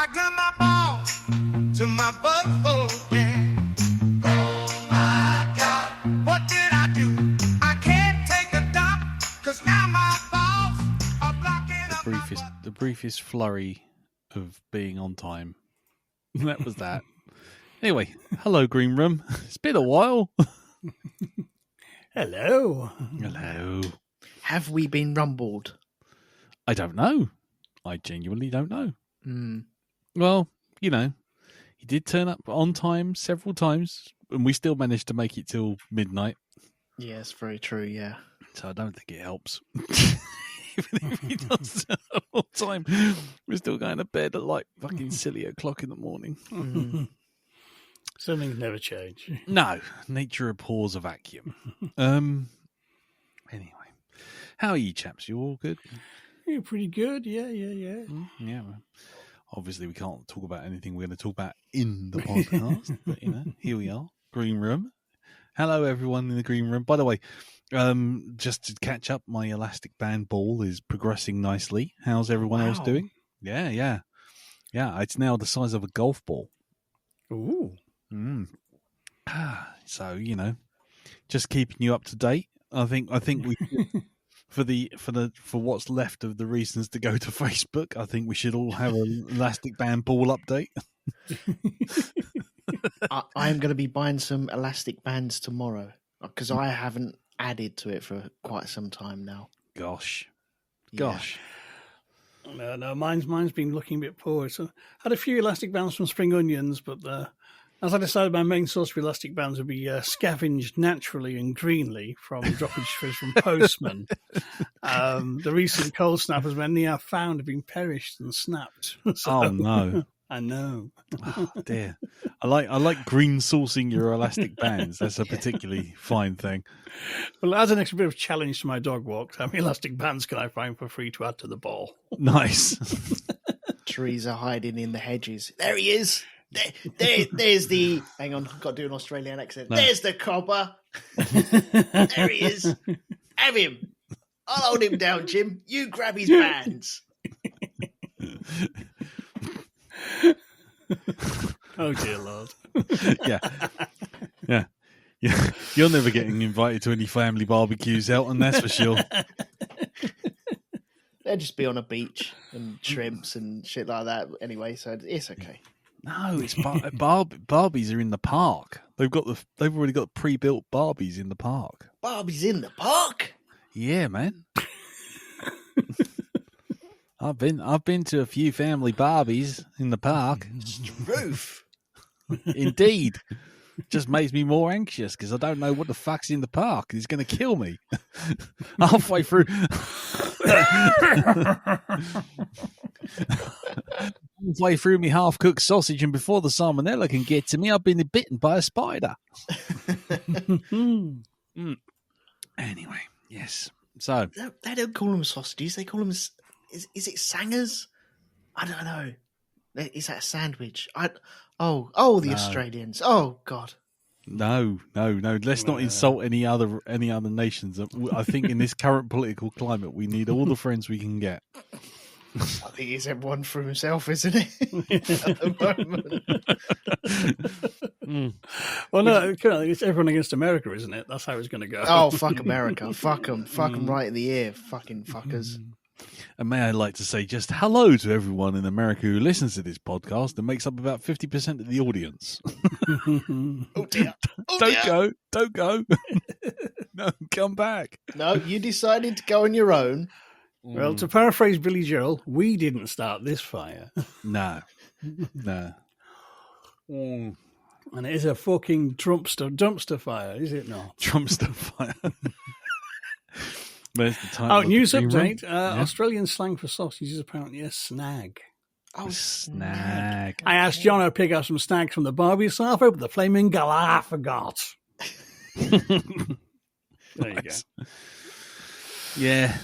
I got my ball to my butt, yeah. Oh my God, what did I do? I can't take a dump, 'cause now my balls are blocking up The briefest flurry of being on time. That was that. Anyway, hello, Green Room. It's been a while. Hello. Hello. Have we been rumbled? I don't know. I genuinely don't know. Mm. Well, you know, he did turn up on time several times, and we still managed to make it till midnight. Yes, very true, yeah. So I don't think it helps. Even if he does turn up on time, we're still going to bed at like fucking silly o'clock in the morning. Mm. Some things never change. No, nature abhors a vacuum. Anyway, how are you chaps? You all good? Yeah, pretty good. Yeah. Yeah. Well, obviously, we can't talk about anything we're going to talk about in the podcast, but you know, here we are, Green Room. Hello, everyone in the Green Room. By the way, just to catch up, my elastic band ball is progressing nicely. How's everyone else doing? Yeah. It's now the size of a golf ball. Ooh. So you know, just keeping you up to date. I think we for what's left of the reasons to go to Facebook, I think we should all have an elastic band ball update. I'm going to be buying some elastic bands tomorrow because I haven't added to it for quite some time now. Gosh. No, mine's been looking a bit poor. So I had a few elastic bands from Spring Onions, but as I decided my main source of elastic bands would be scavenged naturally and greenly from droppage fish from Postman. The recent cold snappers, many I've found, have been perished and snapped. So, Oh no. I know. Oh, dear. I like green sourcing your elastic bands. That's a particularly fine thing. Well, as an extra bit of challenge to my dog walks, how many elastic bands can I find for free to add to the ball? Nice. Trees are hiding in the hedges. There he is. There's the... Hang on, I've got to do an Australian accent. No. There's the cobber. There he is. Have him. I'll hold him down, Jim. You grab his bands. Oh, dear Lord. Yeah. You're never getting invited to any family barbecues, Elton, that's for sure. They'll just be on a beach and shrimps and shit like that anyway, so it's okay. No, it's Barbies are in the park. They've already got pre-built Barbies in the park. Barbie's in the park? Yeah, man. I've been to a few family Barbies in the park. Roof. Indeed. Just makes me more anxious because I don't know what the fuck's in the park. He's going to kill me halfway through. Halfway through me half-cooked sausage, and before the salmonella can get to me, I've been bitten by a spider. Anyway, yes. So They don't call them sausages. They call them... Is it sangers? I don't know. Is that a sandwich? The Australians. Oh, God. No. Let's not insult any other nations. I think in this current political climate, we need all the friends we can get. I think it's everyone for himself, isn't it? At the moment. Well, no, it's everyone against America, isn't it? That's how it's going to go. Oh, fuck America. Fuck them. Fuck them right in the ear. Fucking fuckers. And may I like to say just hello to everyone in America who listens to this podcast and makes up about 50% of the audience. Oh, dear. Don't go. No, come back. No, you decided to go on your own. Well, to paraphrase Billy Joel, we didn't start this fire. No. And it is a fucking dumpster fire, is it not? Trumpster fire. Where's the title? Oh, news update. Australian slang for sausage is apparently a snag. Oh, Snag. I asked John to pick up some snags from the barbie salvo, but the flaming galah forgot. There you go. Yeah.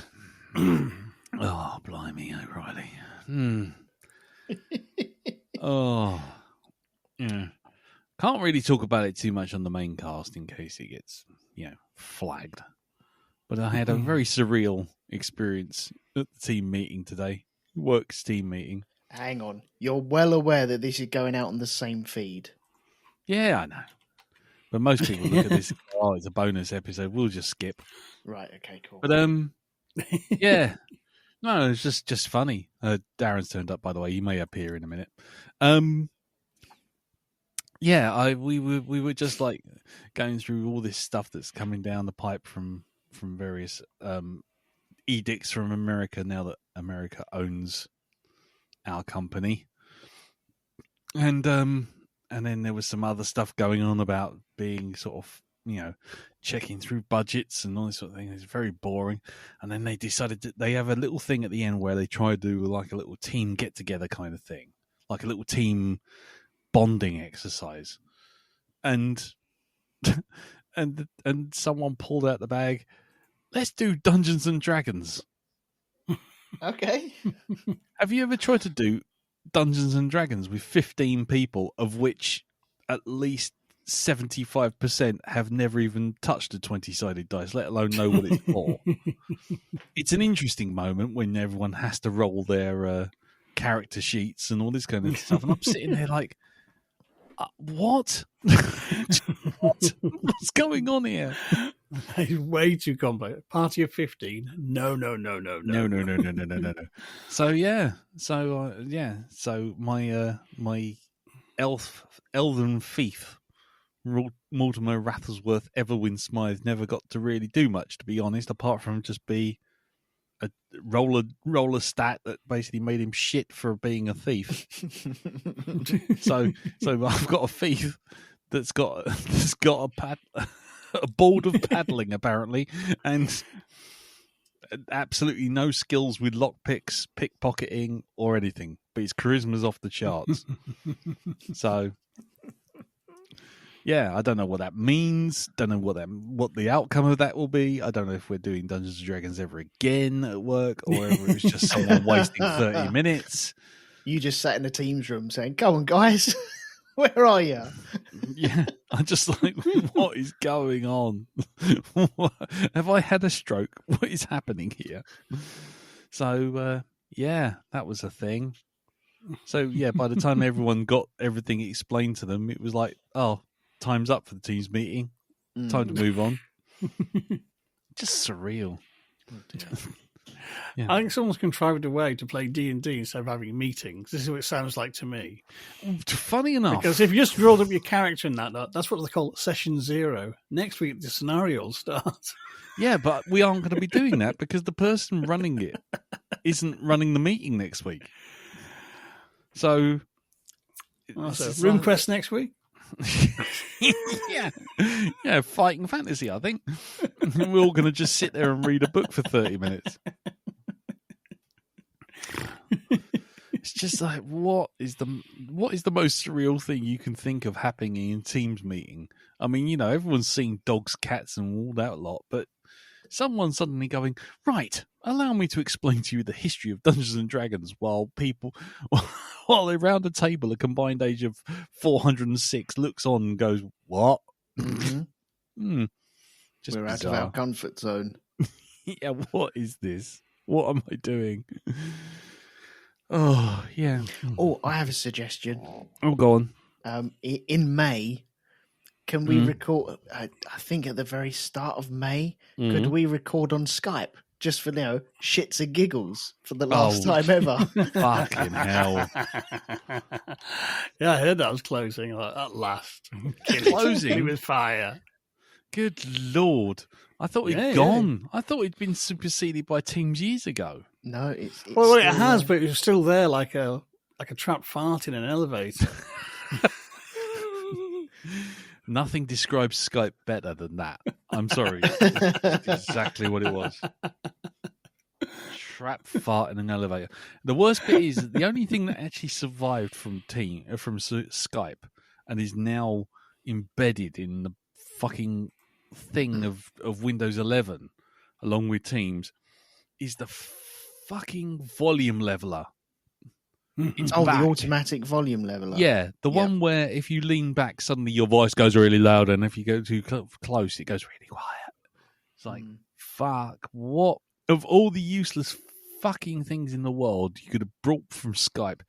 Oh, blimey, O'Reilly. Oh. Yeah. Can't really talk about it too much on the main cast in case it gets, flagged. But I had a very surreal experience at the team meeting today. Works team meeting. Hang on. You're well aware that this is going out on the same feed. Yeah, I know. But most people look at this and go, oh, it's a bonus episode. We'll just skip. Right, okay, cool. But yeah. No, it's just funny. Darren's turned up, by the way. He may appear in a minute. Yeah, we were just like going through all this stuff that's coming down the pipe from various edicts from America now that America owns our company, and then there was some other stuff going on about being sort of, checking through budgets and all this sort of thing. It's very boring. And then they decided that they have a little thing at the end where they try to do like a little team get together kind of thing, like a little team bonding exercise. And and someone pulled out the bag, let's do Dungeons and Dragons. Okay. Have you ever tried to do Dungeons and Dragons with 15 people, of which at least 75% have never even touched a 20-sided dice, let alone know what it's for? It's an interesting moment when everyone has to roll their character sheets and all this kind of stuff. And I'm sitting there like, what? What's going on here? It's way too complex. Party of 15? No. No. So yeah. So my elven thief, Mortimer Rattlesworth Everwin Smythe, never got to really do much, to be honest, apart from just be a roller stat that basically made him shit for being a thief. so I've got a thief that's got a board of paddling apparently, and absolutely no skills with lockpicks, pickpocketing, or anything. But his charisma's off the charts. So, yeah, I don't know what that means. Don't know what the outcome of that will be. I don't know if we're doing Dungeons and Dragons ever again at work, or whether it's just someone wasting 30 minutes. You just sat in the Teams room saying, "Go on, guys." Where are you? Yeah, I'm just like, what is going on? Have I had a stroke? What is happening here? So, yeah, that was a thing. So, yeah, by the time everyone got everything explained to them, it was like, oh, time's up for the team's meeting. Time to move on. Just surreal. Yeah. I think someone's contrived a way to play D&D instead of having meetings. This is what it sounds like to me. Funny enough. Because if you just rolled up your character in that's what they call session 0. Next week, the scenario will start. Yeah, but we aren't going to be doing that because the person running it isn't running the meeting next week. So, RuneQuest next week? yeah, fighting fantasy, I think. We're all going to just sit there and read a book for 30 minutes. It's just like, what is the most surreal thing you can think of happening in a Teams meeting? I mean, everyone's seen dogs, cats, and all that lot, but someone suddenly going, right, allow me to explain to you the history of Dungeons and Dragons while around a table, a combined age of 406 looks on and goes, what? Mm-hmm. Just we're bizarre. out of our comfort zone. Yeah, what is this? What am I doing? Oh, yeah. Oh, I have a suggestion. Oh, go on. In May, can we record? I think at the very start of May, could we record on Skype just for shits and giggles for the last time ever? Fucking hell! Yeah, I heard that was closing. Like, at last, closing with fire. Good Lord! I thought he'd gone. I thought he'd been superseded by Teams years ago. No, it's well, it has, but it was still there, like a trapped fart in an elevator. Nothing describes Skype better than that. I'm sorry. That's exactly what it was. Trap fart in an elevator. The worst bit is the only thing that actually survived from Skype and is now embedded in the fucking thing of Windows 11 along with Teams is the fucking volume leveler. It's the automatic volume leveler. Yeah, the one where if you lean back, suddenly your voice goes really loud, and if you go too close, it goes really quiet. It's like, fuck, what? Of all the useless fucking things in the world you could have brought from Skype.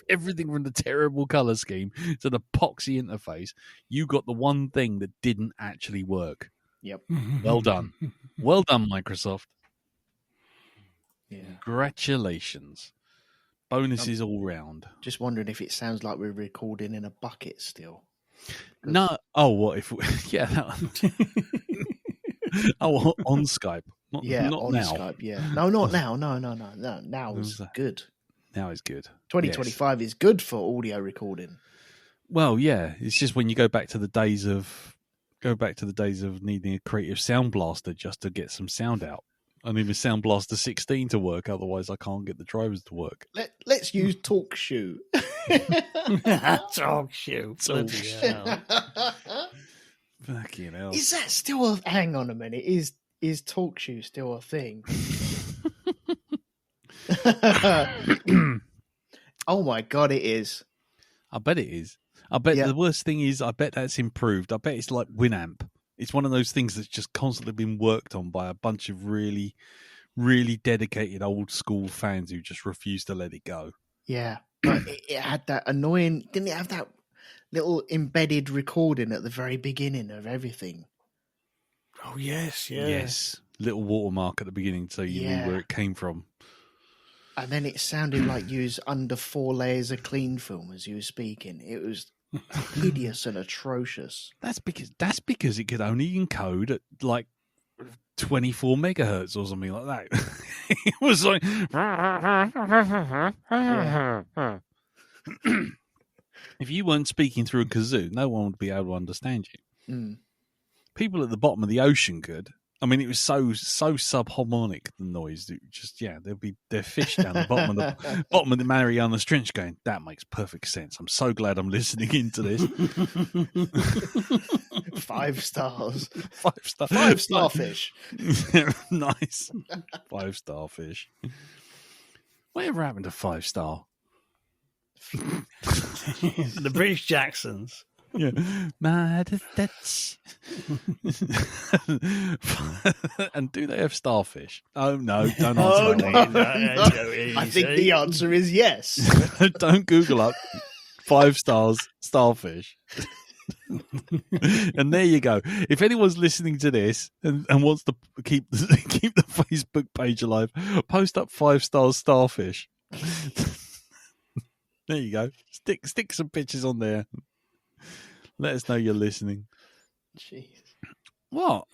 Everything from the terrible color scheme to the poxy interface, you got the one thing that didn't actually work. Yep. Well done. Well done, Microsoft. Yeah. Congratulations. Bonuses all round. Just wondering if it sounds like we're recording in a bucket still. No. Oh, what if? Yeah. Oh, on Skype. Not on now. Skype. Yeah. No, not now. No. Now is good. Now is good. 2025 is good for audio recording. Well, yeah. It's just when you go back to the days of needing a creative sound blaster just to get some sound out. I need a Sound Blaster 16 to work, otherwise I can't get the drivers to work. Let's use TalkShoe. TalkShoe. Bloody hell. Fucking hell. Is that still a... Hang on a minute. Is TalkShoe still a thing? Oh my God, it is. I bet it is. I bet the worst thing is, I bet that's improved. I bet it's like Winamp. It's one of those things that's just constantly been worked on by a bunch of really, really dedicated old school fans who just refuse to let it go. Yeah. But it had that annoying... Didn't it have that little embedded recording at the very beginning of everything? Oh, yes, yeah. Yes. Little watermark at the beginning so you knew where it came from. And then it sounded like you was under 4 layers of clean film as you were speaking. It was hideous and atrocious. That's because it could only encode at like 24 megahertz or something like that. It was like... If you weren't speaking through a kazoo, no one would be able to understand you. Mm. People at the bottom of the ocean could. I mean, it was so subharmonic, the noise. That just they're fish down the bottom of the Mariana Trench going, that makes perfect sense. I'm so glad I'm listening into this. 5 stars. 5 star. 5 starfish. Nice. 5 starfish. Whatever happened to 5 star? The British Jacksons. Yeah. Mad that's and do they have starfish? Oh no, don't answer that one. I think the answer is yes. Don't Google up 5 stars starfish. And there you go. If anyone's listening to this and wants to keep the Facebook page alive, post up 5 stars starfish. There you go. Stick some pictures on there. Let us know you're listening. Jeez. What?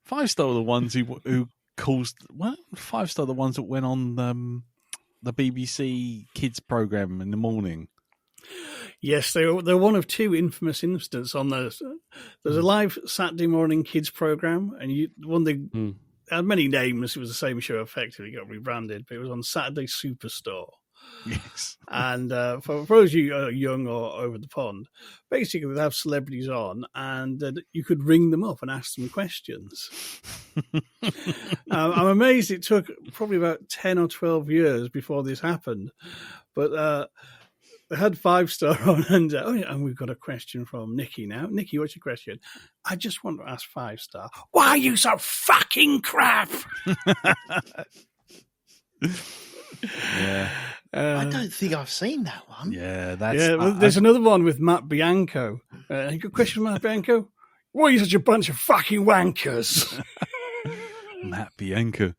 5 star are the ones who caused... What? 5 star are the ones that went on the BBC Kids programme in the morning. Yes, they're one of 2 infamous incidents on those. There's a live Saturday morning kids programme, and it had many names. It was the same show, effectively got rebranded, but it was on Saturday Superstore. Yes. And for those of you young or over the pond, basically they'd have celebrities on and you could ring them up and ask them questions. I'm amazed it took probably about 10 or 12 years before this happened. But they had 5 star on and we've got a question from Nikki now. Nikki, what's your question? I just want to ask 5 star. Why are you so fucking crap? Yeah. I don't think I've seen that one. Yeah, that's... there's another one with Matt Bianco. You got a question, Matt Bianco? Why are you such a bunch of fucking wankers? Matt Bianco.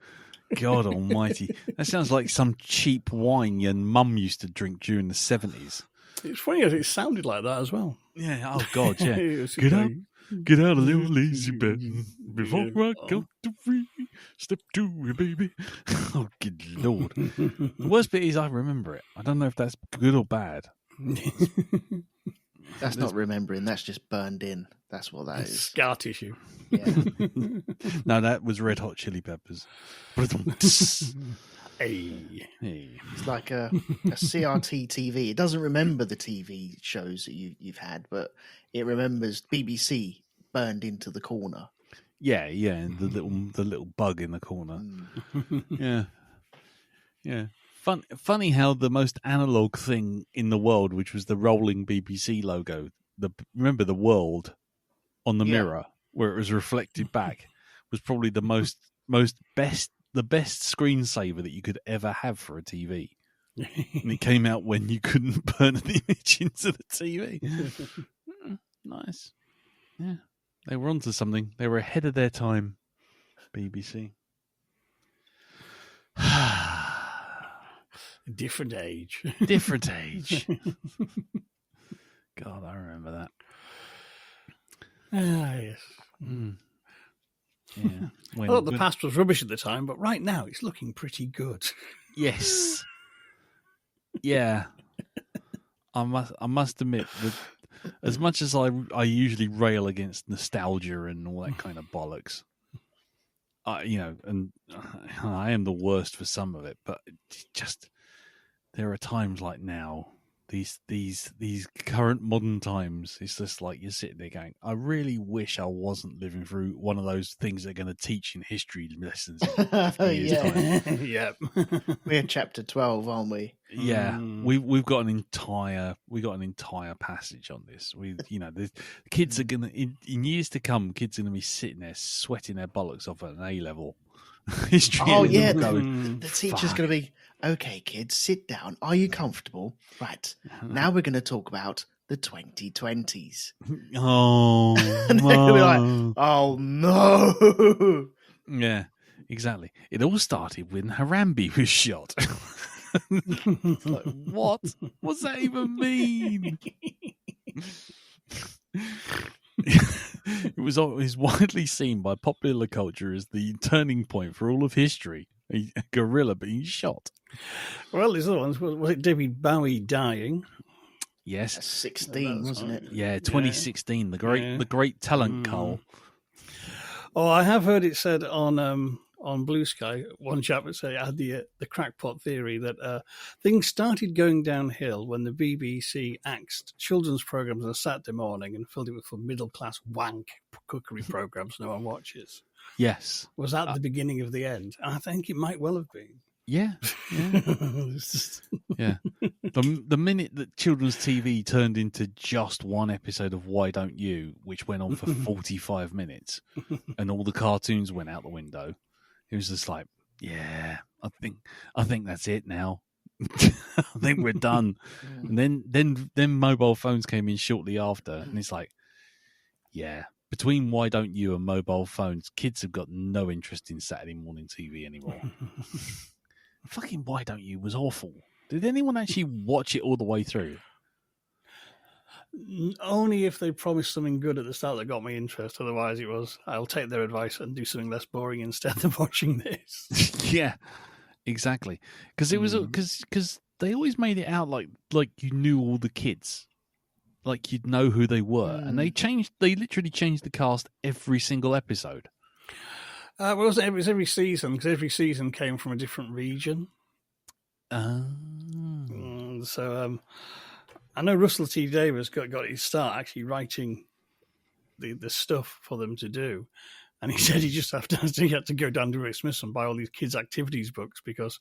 God almighty. That sounds like some cheap wine your mum used to drink during the 70s. It's funny as it sounded like that as well. Yeah, oh God, yeah. Get out a little lazy bed before I go to 3. Step 2, baby. Oh, good Lord. The worst bit is I remember it. I don't know if that's good or bad. That's not remembering. That's just burned in. That's what that is. Scar tissue. Yeah. No, that was Red Hot Chili Peppers. Hey. It's like a CRT TV. It doesn't remember the TV shows that you've had, but it remembers BBC burned into the corner. Yeah, and the little bug in the corner. Yeah. Funny how the most analog thing in the world, which was the rolling BBC logo, remember the world on the mirror where it was reflected back, was probably the most the best screensaver that you could ever have for a TV. And it came out when you couldn't burn the image into the TV. Nice. Yeah. They were onto something. They were ahead of their time, BBC. Different age. Different age. God, I remember that. Yes. Mm. Yeah. I thought the past was rubbish at the time, but right now it's looking pretty good. Yes. Yeah. I must admit that as much as I usually rail against nostalgia and all that kind of bollocks, I am the worst for some of it, but just there are times like now, these current modern times, it's just like you're sitting there going, I really wish I wasn't living through one of those things they're going to teach in history lessons. Yeah. We're chapter 12, aren't we? Yeah, we've got an entire passage on this. The kids are gonna in years to come. Kids are gonna be sitting there sweating their bollocks off at an A level history. Oh yeah, the teacher's gonna be okay. Kids, sit down. Are you comfortable? Right now, we're gonna talk about the 2020s. Oh, and they're gonna be like, oh no. Yeah, exactly. It all started when Harambe was shot. Like, what? What's that even mean? It was widely seen by popular culture as the turning point for all of history. A gorilla being shot. Well, these other ones, was it David Bowie dying? Yes, That's 16, wasn't it? Yeah, 2016. The great talent cull. Oh, I have heard it said on Blue Sky, one chap would say had the crackpot theory that things started going downhill when the BBC axed children's programs on a Saturday morning and filled it with middle class wank cookery programs no one watches. Yes, was that the beginning of the end? I think it might well have been. Yeah. Yeah. The minute that children's TV turned into just one episode of Why Don't You, which went on for 45 minutes, and all the cartoons went out the window, it was just like, yeah, I think that's it now. I think we're done. And then mobile phones came in shortly after, and it's like, yeah, between Why Don't You and mobile phones, kids have got no interest in Saturday morning TV anymore. Fucking Why Don't You was awful. Did anyone actually watch it all the way through? Only if they promised something good at the start that got me interest. Otherwise, it was, I'll take their advice and do something less boring instead of watching this. Yeah, exactly. Because it was because they always made it out like you knew all the kids, like you'd know who they were, and they literally changed the cast every single episode. It was every season, because every season came from a different region. So I know Russell T Davies got his start actually writing the stuff for them to do, and he said he just had to go down to Rick Smith's and buy all these kids' activities books because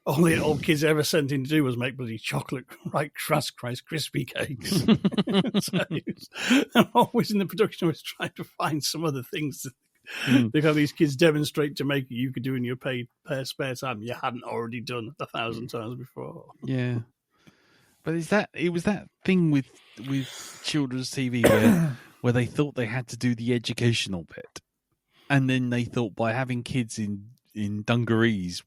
all the old kids ever sent in to do was make bloody chocolate Rice Krispie cakes. So I'm always in the production, I was trying to find some other things they've had these kids demonstrate to make you could do in your paid spare time you hadn't already done 1,000 times before. Yeah, but it was that thing with children's TV where they thought they had to do the educational bit, and then they thought by having kids in dungarees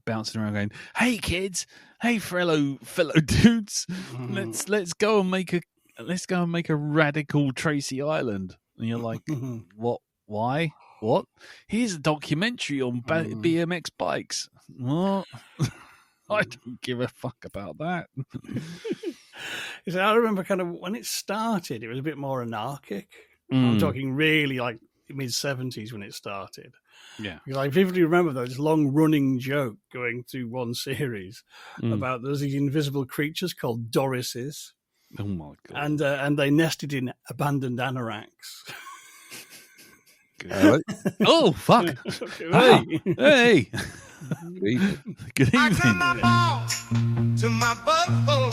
bouncing around going, "Hey kids, hey fellow dudes, let's go and make a radical Tracy Island," and you're like, what? Why? What? Here's a documentary on BMX bikes. What? I don't give a fuck about that. I remember kind of when it started, it was a bit more anarchic. I'm talking really like mid-70s when it started. Yeah. Because I vividly remember this long-running joke going through one series about there's these invisible creatures called Dorises. Oh, my God. And they nested in abandoned anoraks. Oh, fuck. Hey. Good evening. I turn my ball to my buffalo.